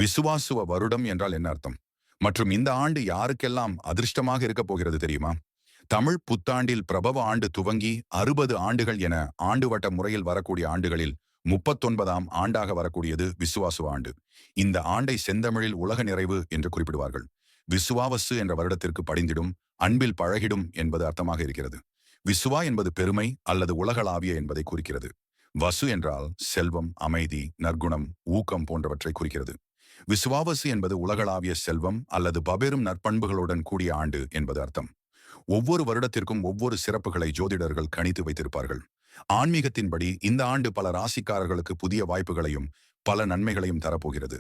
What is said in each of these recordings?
விசுவாசுவ வருடம் என்றால் என்ன அர்த்தம்? மற்றும் இந்த ஆண்டு யாருக்கெல்லாம் அதிர்ஷ்டமாக இருக்கப் போகிறது தெரியுமா? தமிழ் புத்தாண்டில் பிரபவ ஆண்டு துவங்கி 60 ஆண்டுகள் என ஆண்டு வட்ட முறையில் வரக்கூடிய ஆண்டுகளில் 39ஆம் ஆண்டாக வரக்கூடியது விசுவாசுவ ஆண்டு. இந்த ஆண்டை செந்தமிழில் உலக நிறைவு என்று குறிப்பிடுவார்கள். விசுவாவசு என்ற வருடத்திற்கு படிந்திடும், அன்பில் பழகிடும் என்பது அர்த்தமாக இருக்கிறது. விசுவா என்பது பெருமை அல்லது உலகளாவிய என்பதை குறிக்கிறது. வசு என்றால் செல்வம், அமைதி, நற்குணம், ஊக்கம் போன்றவற்றை குறிக்கிறது. விசுவாவசு என்பது உலகளாவிய செல்வம் அல்லது பபெரும் நற்பண்புகளுடன் கூடிய ஆண்டு என்பது அர்த்தம். ஒவ்வொரு வருடத்திற்கும் ஒவ்வொரு சிறப்புகளை ஜோதிடர்கள் கணித்து வைத்திருப்பார்கள். ஆன்மீகத்தின்படி இந்த ஆண்டு பல ராசிக்காரர்களுக்கு புதிய வாய்ப்புகளையும் பல நன்மைகளையும் தரப்போகிறது.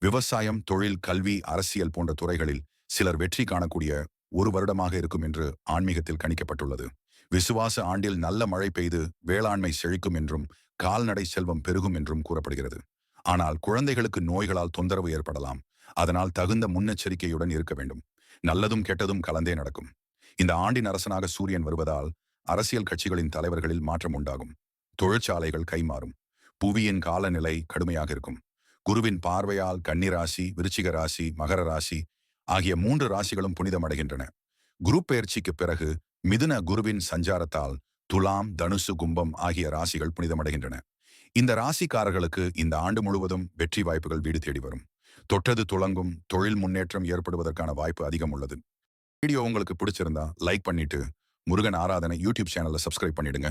விவசாயம், தொழில், கல்வி, அரசியல் போன்ற துறைகளில் சிலர் வெற்றி காணக்கூடிய ஒரு வருடமாக இருக்கும் என்று ஆன்மீகத்தில் கணிக்கப்பட்டுள்ளது. விசுவாச ஆண்டில் நல்ல மழை பெய்து வேளாண்மை செழிக்கும் என்றும் கால்நடை செல்வம் பெருகும் என்றும் கூறப்படுகிறது. ஆனால் குழந்தைகளுக்கு நோய்களால் தொந்தரவு ஏற்படலாம். அதனால் தகுந்த முன்னெச்சரிக்கையுடன் இருக்க வேண்டும். நல்லதும் கெட்டதும் கலந்தே நடக்கும். இந்த ஆண்டின் அரசனாக சூரியன் வருவதால் அரசியல் கட்சிகளின் தலைவர்களில் மாற்றம் உண்டாகும். தொழிற்சாலைகள் கைமாறும். புவியின் காலநிலை கடுமையாக இருக்கும். குருவின் பார்வையால் கன்னிராசி, விருச்சிக ராசி, மகர ராசி ஆகிய 3 ராசிகளும் புனிதமடைகின்றன. குரு பெயர்ச்சிக்கு பிறகு மிதுன குருவின் சஞ்சாரத்தால் துலாம், தனுசு, கும்பம் ஆகிய ராசிகள் புனிதமடைகின்றன. இந்த ராசிக்காரர்களுக்கு இந்த ஆண்டு முழுவதும் வெற்றி வாய்ப்புகள் வீடு தேடி வரும். தொட்டது துளங்கும், தொழில் முன்னேற்றம் ஏற்படுவதற்கான வாய்ப்பு அதிகம் உள்ளது. வீடியோ உங்களுக்கு பிடிச்சிருந்தா லைக் பண்ணிட்டு முருகன் ஆராதனை யூடியூப் சேனலை சப்ஸ்கிரைப் பண்ணிடுங்க.